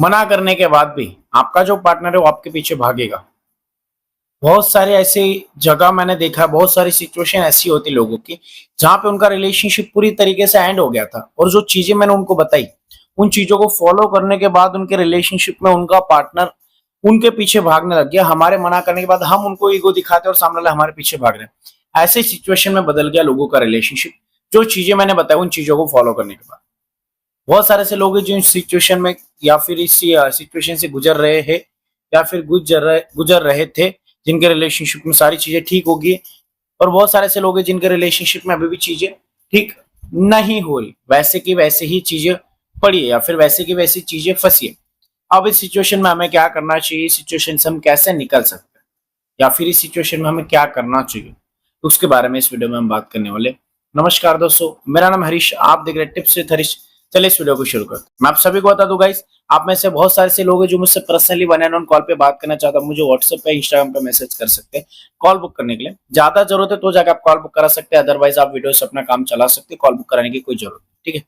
मना करने के बाद भी आपका जो पार्टनर है वो आपके पीछे भागेगा। बहुत सारे ऐसे जगह मैंने देखा है, बहुत सारी सिचुएशन ऐसी होती लोगों की जहां पे उनका रिलेशनशिप पूरी तरीके से एंड हो गया था, और जो चीजें मैंने उनको बताई उन चीजों को फॉलो करने के बाद उनके रिलेशनशिप में उनका पार्टनर उनके पीछे भागने लग गया। हमारे मना करने के बाद हम उनको ईगो दिखाते और सामने वाला हमारे पीछे भाग रहे हैं। ऐसे सिचुएशन में बदल गया लोगों का रिलेशनशिप, जो चीजें मैंने बताई उन चीजों को फॉलो करने के बाद। बहुत सारे ऐसे लोग हैं जो इस सिचुएशन में या फिर इस सिचुएशन से गुजर रहे हैं या फिर गुजर रहे थे, जिनके रिलेशनशिप में सारी चीजें ठीक होगी। और बहुत सारे ऐसे लोग हैं जिनके रिलेशनशिप में अभी भी चीजें ठीक नहीं हो रही, वैसे की वैसे ही चीजें पड़ी है या फिर वैसे की वैसी चीजें फंसी है। अब इस सिचुएशन में हमें क्या करना चाहिए, इस सिचुएशन से हम कैसे निकल सकते हैं या फिर इस सिचुएशन में हमें क्या करना चाहिए, तो उसके बारे में इस वीडियो में हम बात करने वाले। नमस्कार दोस्तों, मेरा नाम हरीश, आप देख रहे हैं टिप्स विद हरीश। चलिए इस वीडियो को शुरू करते हैं। मैं आप सभी को बता दूं गाइस, आप में से बहुत सारे से लोग हैं जो मुझसे personally one and on call पे बात करना चाहता है, मुझे व्हाट्सएप पे इंस्टाग्राम पे मैसेज कर सकते हैं कॉल बुक करने के लिए। ज्यादा जरूरत है तो जाकर आप कॉल बुक करा सकते हैं, अदरवाइज आप वीडियो से अपना काम चला सकते हैं, कॉल बुक कराने की कोई जरूरत नहीं। ठीक है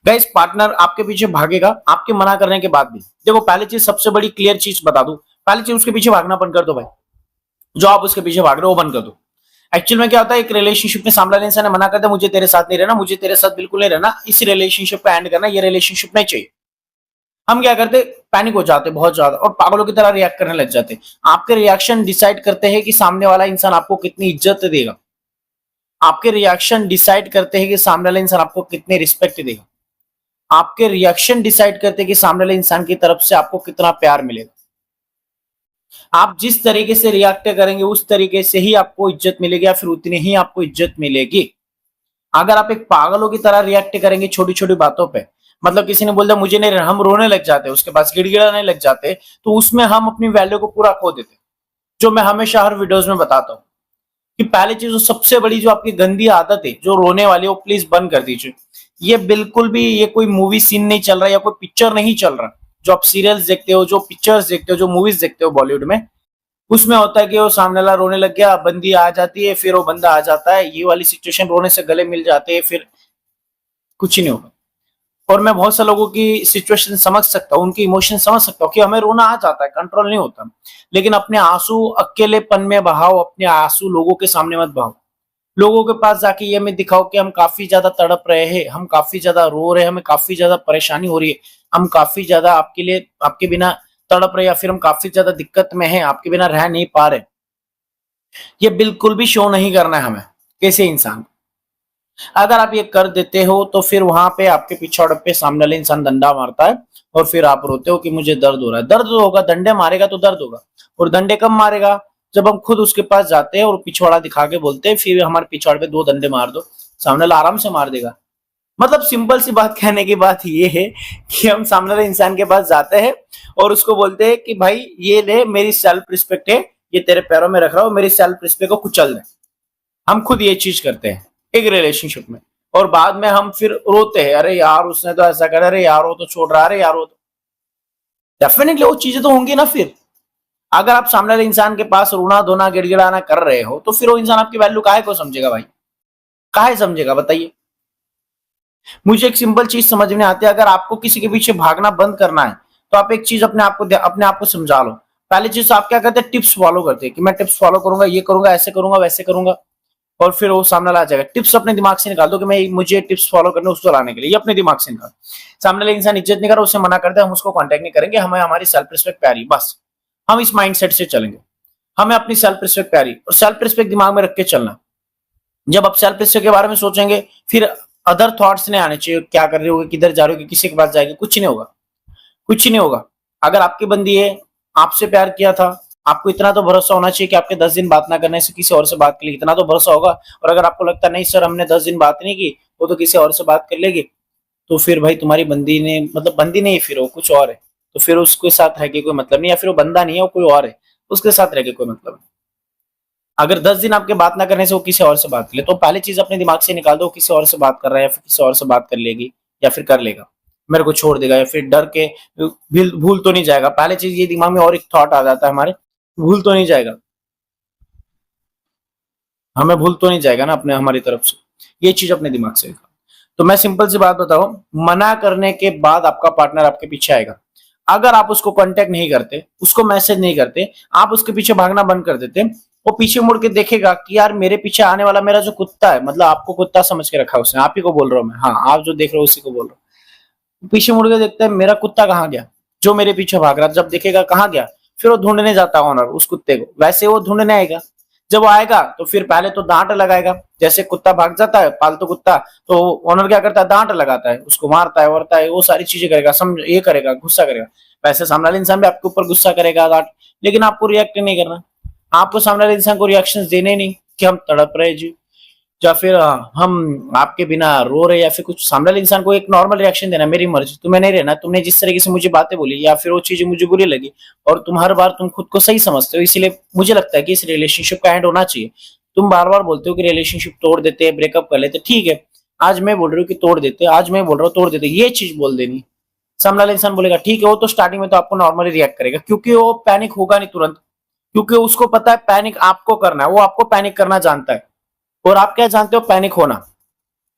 गाइस, पार्टनर आपके पीछे भागेगा आपके मना करने के बाद भी। देखो पहली चीज, सबसे बड़ी क्लियर चीज बता दूं, पहली चीज उसके पीछे भागना बंद कर दो भाई। जो आप उसके पीछे भाग रहे हो वो बंद कर दो। एक्चुअल में क्या होता है, एक रिलेशनशिप में सामने वाले इंसान ने मना कर दिया मुझे तेरे साथ नहीं रहना, मुझे तेरे साथ बिल्कुल नहीं रहना, इस रिलेशनशिप पे एंड करना, ये रिलेशनशिप नहीं चाहिए। हम क्या करते, पैनिक हो जाते बहुत ज्यादा और पागलों की तरह रिएक्ट करने लग जाते। आपके रिएक्शन डिसाइड करते हैं कि सामने वाला इंसान आपको कितनी इज्जत देगा। आपके रिएक्शन डिसाइड करते हैं कि सामने वाला इंसान आपको कितनी रिस्पेक्ट देगा। आपके रिएक्शन डिसाइड करते हैं कि सामने वाले इंसान की तरफ से आपको कितना प्यार मिलेगा। आप जिस तरीके से रिएक्ट करेंगे उस तरीके से ही आपको इज्जत मिलेगी या फिर उतनी ही आपको इज्जत मिलेगी। अगर आप एक पागलों की तरह रिएक्ट करेंगे छोटी छोटी बातों पे, मतलब किसी ने बोल दिया मुझे नहीं रहना, हम रोने लग जाते, उसके पास गिड़गिड़ाने लग जाते, तो उसमें हम अपनी वैल्यू को पूरा खो देते। जो मैं हमेशा हर वीडियोस में बताता हूँ कि पहली चीज, सबसे बड़ी जो आपकी गंदी आदत है जो रोने वाली है, वो प्लीज बंद कर दीजिए। ये बिल्कुल भी ये कोई मूवी सीन नहीं चल रहा या कोई पिक्चर नहीं चल रहा। जो आप सीरियल्स देखते हो, जो पिक्चर्स देखते हो, जो मूवीज देखते हो बॉलीवुड में, उसमें होता है कि वो सामने वाला रोने लग गया, बंदी आ जाती है, फिर वो बंदा आ जाता है, ये वाली सिचुएशन, रोने से गले मिल जाते हैं, फिर कुछ नहीं होगा। और मैं बहुत से लोगों की सिचुएशन समझ सकता हूँ, उनकी इमोशन समझ सकता हूँ कि हमें रोना आ जाता है, कंट्रोल नहीं होता। लेकिन अपने आंसू अकेलेपन में बहाओ, अपने आंसू लोगों के सामने मत बहाओ। लोगों के पास जाके ये मत दिखाओ कि हम काफी ज्यादा तड़प रहे हैं, हम काफी ज्यादा रो रहे हैं, हमें काफी ज्यादा परेशानी हो रही है, हम काफी ज्यादा आपके लिए, आपके बिना तड़प रहे, या फिर हम काफी ज्यादा दिक्कत में हैं, आपके बिना रह नहीं पा रहे। ये बिल्कुल भी शो नहीं करना है हमें कैसे इंसान। अगर आप ये कर देते हो तो फिर वहां पे आपके पिछवाड़े पे सामने वाले इंसान डंडा मारता है और फिर आप रोते हो कि मुझे दर्द हो रहा है। दर्द होगा, डंडे मारेगा तो दर्द होगा। और डंडे कब मारेगा, जब हम खुद उसके पास जाते हैं और पिछवाड़ा दिखा के बोलते हैं फिर हमारे पिछवाड़े पे दो डंडे मार दो, सामने वाला आराम से मार देगा। मतलब सिंपल सी बात कहने की बात ये है कि हम सामने वाले इंसान के पास जाते हैं और उसको बोलते हैं कि भाई ये ले, मेरी सेल्फ रिस्पेक्ट है, ये तेरे पैरों में रख रहा हूं, मेरी सेल्फ रिस्पेक्ट को कुचल दे। हम खुद ये चीज करते हैं एक रिलेशनशिप में, और बाद में हम फिर रोते हैं, अरे यार उसने तो ऐसा करा, अरे यार वो तो छोड़ रहा, अरे यार वो तो। डेफिनेटली वो चीजें तो होंगी ना। फिर अगर आप सामने वाले इंसान के पास रोना धोना गिड़गिड़ाना कर रहे हो तो फिर वो इंसान आपकी वैल्यू काहे को समझेगा भाई, काहे समझेगा बताइए। मुझे एक सिंपल चीज समझ में आती है, अगर आपको किसी के पीछे भागना बंद करना है तो आप एक चीज अपने आप को समझा लो। पहली चीज आप क्या करते हैं, टिप्स फॉलो करते हैं कि मैं टिप्स फॉलो करूंगा, ये करूंगा, ऐसे करूंगा, वैसे करूंगा, और फिर वो सामने ला जाएगा। टिप्स अपने दिमाग से निकाल दो कि मैं मुझे टिप्स फॉलो करने उसको लाने के लिए, ये अपने दिमाग से निकाल। सामने वाले इंसान इज्जत नहीं कर रहा, उससे मना करते हैं, हम उसको कांटेक्ट नहीं करेंगे, हमें हमारी सेल्फ रिस्पेक्ट प्यारी, बस हम इस माइंडसेट से चलेंगे। हमें अपनी सेल्फ रिस्पेक्ट प्यारी, और सेल्फ रिस्पेक्ट दिमाग में रख के चलना। जब आप सेल्फ रिस्पेक्ट के बारे में सोचेंगे फिर अदर थॉट्स नहीं आने चाहिए, क्या कर रहे हो, किधर जा रहे हो, किसी के पास जाएंगे, कुछ नहीं होगा, कुछ नहीं होगा। अगर आपकी बंदी है, आपसे प्यार किया था, आपको इतना तो भरोसा होना चाहिए कि आपके 10 दिन बात ना करने से किसी और से बात कर लेगी, इतना तो भरोसा होगा। और अगर आपको लगता नहीं सर हमने 10 दिन बात नहीं की, वो तो किसी और से बात कर लेगी, तो फिर भाई तुम्हारी बंदी ने, मतलब बंदी नहीं, फिर वो कुछ और है, तो फिर उसके साथ रह के कोई मतलब नहीं, या फिर वो बंदा नहीं है, वो कोई और है, उसके साथ रह के कोई मतलब नहीं। अगर 10 दिन आपके बात ना करने से वो किसी और से बात कर ले, तो पहली चीज अपने दिमाग से निकाल दो, किसी और से बात कर रहा है या फिर किसी और से बात कर लेगी या फिर कर लेगा, मेरे को छोड़ देगा, या फिर डर के भूल तो नहीं जाएगा। पहले चीज ये दिमाग में और एक थॉट आ जाता है हमारे, भूल तो नहीं जाएगा, हमें भूल तो नहीं जाएगा ना अपने, हमारी तरफ से। ये चीज अपने दिमाग से निकाल। तो मैं सिंपल सी बात बताऊं, मना करने के बाद आपका पार्टनर आपके पीछे आएगा। अगर आप उसको कांटेक्ट नहीं करते, उसको मैसेज नहीं करते, आप उसके पीछे भागना बंद कर देते, वो पीछे मुड़ के देखेगा कि यार मेरे पीछे आने वाला मेरा जो कुत्ता है, मतलब आपको कुत्ता समझ के रखा है उसने, आप ही को बोल रहा हूँ मैं, हाँ आप जो देख रहे हो उसी को बोल रहा हूँ। पीछे मुड़ के देखता है मेरा कुत्ता कहाँ गया, जो मेरे पीछे भाग रहा, जब देखेगा कहाँ गया, फिर वो ढूंढने जाता है ऑनर उस कुत्ते को। वैसे वो ढूंढने आएगा, जब वो आएगा तो फिर पहले तो डांट लगाएगा, जैसे कुत्ता भाग जाता है पालतू कुत्ता, तो ओनर क्या करता है, डांट लगाता है, उसको मारता है वरता है, वो सारी चीजें करेगा, समझ ये करेगा, गुस्सा करेगा। वैसे सामने वाला इंसान भी आपके ऊपर गुस्सा करेगा, डांट, लेकिन आपको रिएक्ट नहीं करना। आपको सामने वाले इंसान को रिएक्शंस देने नहीं कि हम तड़प रहे जी, या फिर हम आपके बिना रो रहे, या फिर कुछ। सामने वाले इंसान को एक नॉर्मल रिएक्शन देना, मेरी मर्जी, तुम्हें नहीं रहना, तुमने जिस तरीके से मुझे बातें बोली या फिर वो चीजें मुझे बुरी लगी, और तुम हर बार तुम खुद को सही समझते हो, इसलिए मुझे लगता है कि इस रिलेशनशिप का एंड होना चाहिए। तुम बार बार बोलते हो कि रिलेशनशिप तोड़ देते, ब्रेकअप कर लेते, ठीक है, आज मैं बोल रही हूँ कि तोड़ देते, आज मैं बोल रहा हूँ तोड़ देते, ये चीज बोल देनी। सामने वाला इंसान बोलेगा ठीक है, वो तो स्टार्टिंग में तो आपको नॉर्मली रिएक्ट करेगा, क्योंकि वो पैनिक होगा नहीं तुरंत, क्योंकि उसको पता है पैनिक आपको करना है, वो आपको पैनिक करना जानता है। और आप क्या जानते हो पैनिक होना,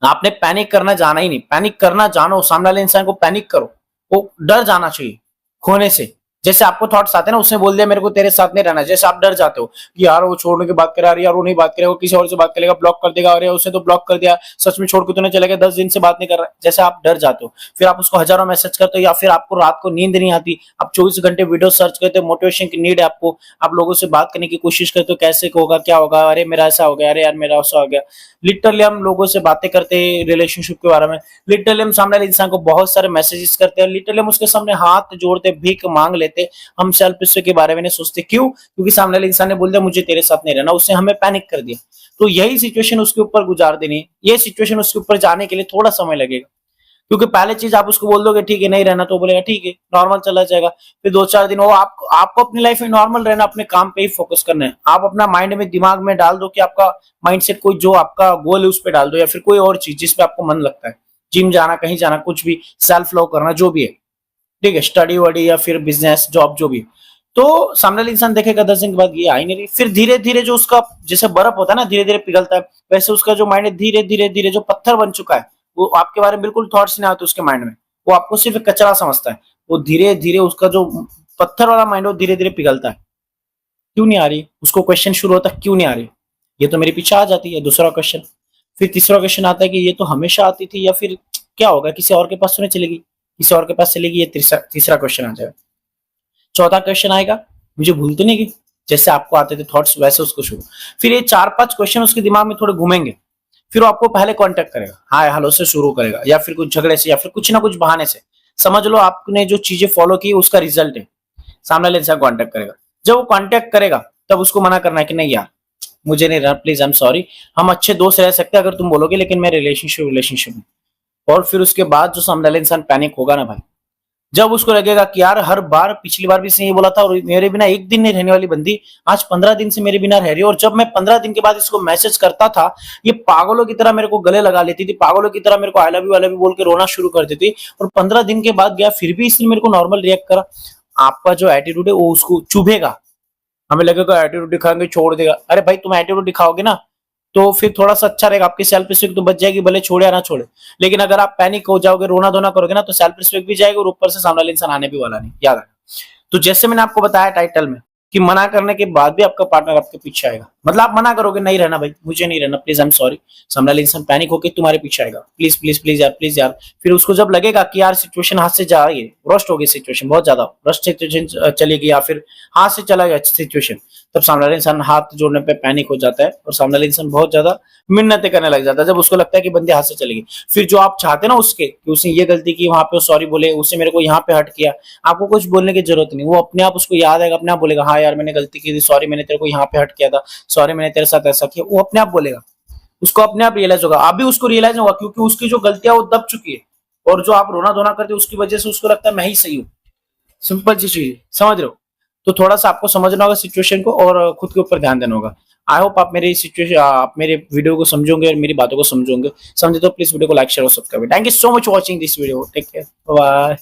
आपने पैनिक करना जाना ही नहीं, पैनिक करना जानो, सामने वाले इंसान को पैनिक करो, वो डर जाना चाहिए खोने से। जैसे आपको थॉट्स आते हैं ना, उसने बोल दिया मेरे को तेरे साथ नहीं रहना, जैसे आप डर जाते हो कि यार वो छोड़ने की बात करे, यार वो नहीं बात करेगा, वो किसी और से बात करेगा, ब्लॉक कर देगा, अरे उसने तो ब्लॉक कर दिया, सच में छोड़ के तो नहीं चलेगा, 10 दिन से बात नहीं कर रहा, जैसे आप डर जाते हो। फिर आप उसको हजारों मैसेज करते हो, या फिर आपको रात को नींद नहीं आती, आप 24 घंटे वीडियो सर्च करते हो, मोटिवेशन की नीड है आपको, आप लोगों से बात करने की कोशिश करते हो, कैसे होगा, क्या होगा, अरे मेरा ऐसा हो गया, अरे यार मेरा ऐसा हो गया। लिटरली हम लोगों से बातें करते हैं रिलेशनशिप के बारे में, लिटरली हम सामने वाले इंसान को बहुत सारे मैसेजेस करते हैं, लिटरली हम उसके सामने हाथ जोड़ते, भीख मांग लेते, हम सेल्फ रिस्पेक्ट के बारे में नहीं सोचते। क्यों? क्योंकि सामने वाले इंसान ने बोल दिया मुझे तेरे साथ नहीं रहना, उसने हमें पैनिक कर दिया। तो यही सिचुएशन उसके ऊपर गुजार देनी है, ये सिचुएशन उसके ऊपर जाने के लिए थोड़ा समय लगेगा, क्योंकि पहले चीज आप उसको बोल दोगे ठीक है नहीं रहना, तो बोलेगा ठीक है, नॉर्मल चला जाएगा। फिर 2-4 दिन वो आपको अपनी लाइफ में नॉर्मल रहना, अपने काम पे ही फोकस करना है। आप अपना माइंड में, दिमाग में डाल दो कि आपका माइंडसेट कोई जो आपका गोल है उस पर डाल दो, या फिर कोई और चीज जिसपे आपको मन लगता है, जिम जाना, कहीं जाना, कुछ भी, सेल्फ लव करना, जो भी है, ठीक है, स्टडी वडी या फिर बिजनेस जॉब जो भी। तो सामने वाला इंसान देखेगा 10 दिन के बाद ये आई नहीं रही, फिर धीरे धीरे जो उसका, जैसे बर्फ होता है ना धीरे धीरे पिघलता है, वैसे उसका जो माइंड है धीरे धीरे धीरे जो पत्थर बन चुका है, वो आपके बारे में बिल्कुल थॉट्स नहीं आते उसके माइंड में, वो आपको सिर्फ एक कचरा समझता है। वो धीरे धीरे उसका जो पत्थर वाला माइंड है वो धीरे धीरे पिघलता है। क्यों नहीं आ रही, उसको क्वेश्चन शुरू होता है क्यों नहीं आ रही, ये तो मेरे पीछे आ जाती है, दूसरा क्वेश्चन। फिर तीसरा क्वेश्चन आता है कि ये तो हमेशा आती थी, या फिर क्या होगा, किसी और के पास तो नहीं चलेगी, किसी और के पास चलेगी, ये तीसरा क्वेश्चन आ जाएगा। चौथा क्वेश्चन आएगा मुझे भूल तो नहीं गई, जैसे आपको आते थे थॉट्स वैसे उसको शुरू। फिर ये 4-5 क्वेश्चन उसके दिमाग में थोड़े घूमेंगे, फिर वो आपको पहले कांटेक्ट करेगा, हाय हेलो से शुरू करेगा, या फिर कुछ झगड़े से, या फिर कुछ ना कुछ बहाने से। समझ लो आपने जो चीजें फॉलो की उसका रिजल्ट है। सामने वाले इंसान कांटेक्ट करेगा, जब वो कांटेक्ट करेगा तब उसको मना करना है कि नहीं यार मुझे नहीं रहना, प्लीज आई एम सॉरी, हम अच्छे दोस्त रह सकते हैं अगर तुम बोलोगे, लेकिन मैं रिलेशनशिप में। और फिर उसके बाद जो सामने वाला इंसान पैनिक होगा ना भाई, जब उसको लगेगा कि यार हर बार, पिछली बार भी इसने ये बोला था और मेरे बिना एक दिन नहीं रहने वाली बंदी आज 15 दिन से मेरे बिना रह रही है, और जब मैं 15 दिन के बाद इसको मैसेज करता था ये पागलों की तरह मेरे को गले लगा लेती थी, पागलों की तरह मेरे को आई लव यू बोल के रोना शुरू कर देती, और 15 दिन के बाद गया फिर भी इसने मेरे को नॉर्मल रिएक्ट करा। आपका जो एटीट्यूड है वो उसको चुभेगा, हमें लगेगा एटीट्यूड दिखाएंगे छोड़ देगा, अरे भाई तुम एटीट्यूड दिखाओगे ना तो फिर थोड़ा सा अच्छा रहेगा, आपकी सेल्फ रिस्पेक्ट तो बच जाएगी, भले छोड़े या ना छोड़े। लेकिन अगर आप पैनिक हो जाओगे, रोना धोना करोगे ना, तो सेल्फ रिस्पेक्ट भी जाएगी और ऊपर से सामने वाला इंसान आने भी वाला नहीं, याद रखना। तो जैसे मैंने आपको बताया टाइटल में कि मना करने के बाद भी आपका पार्टनर आपके पीछे आएगा, मतलब आप मना करोगे नहीं रहना भाई, मुझे नहीं रहना, प्लीज आई एम सॉरी, सामने वाला इंसान पैनिक होकर तुम्हारे पीछे आएगा, प्लीज प्लीज प्लीज यार। फिर उसको जब लगेगा कि यार सिचुएशन हाथ से जा रही है, रस्ट हो गई सिचुएशन, बहुत ज्यादा रस्ट सिचुएशन चलेगी, या फिर हाथ से चला गया सिचुएशन, तब सामने वाला इंसान हाथ जोड़ने पे पैनिक हो जाता है, और सामने वाला इंसान बहुत ज्यादा मिन्नतें करने लग जाता है, जब उसको लगता है कि बंदे हाथ से चलेगी। फिर जो आप चाहते ना उसके कि उसने ये गलती की, वहां पे सॉरी बोले, उसने मेरे को यहाँ पे हट किया, आपको कुछ बोलने की जरूरत नहीं, वो अपने आप उसको याद आएगा, अपने आप बोलेगा हाँ यार मैंने गलती की थी, सॉरी मैंने तेरे को यहाँ पे हट किया था, सॉरी मैंने तेरे साथ ऐसा किया, वो अपने आप बोलेगा, उसको अपने आप रियलाइज होगा। अभी उसको रियलाइज होगा क्योंकि उसकी जो गलतियां वो दब चुकी है, और जो आप रोना धोना करते हो उसकी वजह से उसको लगता है मैं ही सही हूँ। सिंपल सी चीज, समझ रहे हो? तो थोड़ा सा आपको समझना होगा सिचुएशन को, और खुद के ऊपर ध्यान देना होगा। आई होप आप मेरी सिचुएशन, आप मेरे वीडियो को समझोगे और मेरी बातों को समझोगे। समझे तो प्लीज वीडियो को लाइक शेयर और subscribe. Thank you so much watching this video, take care, bye.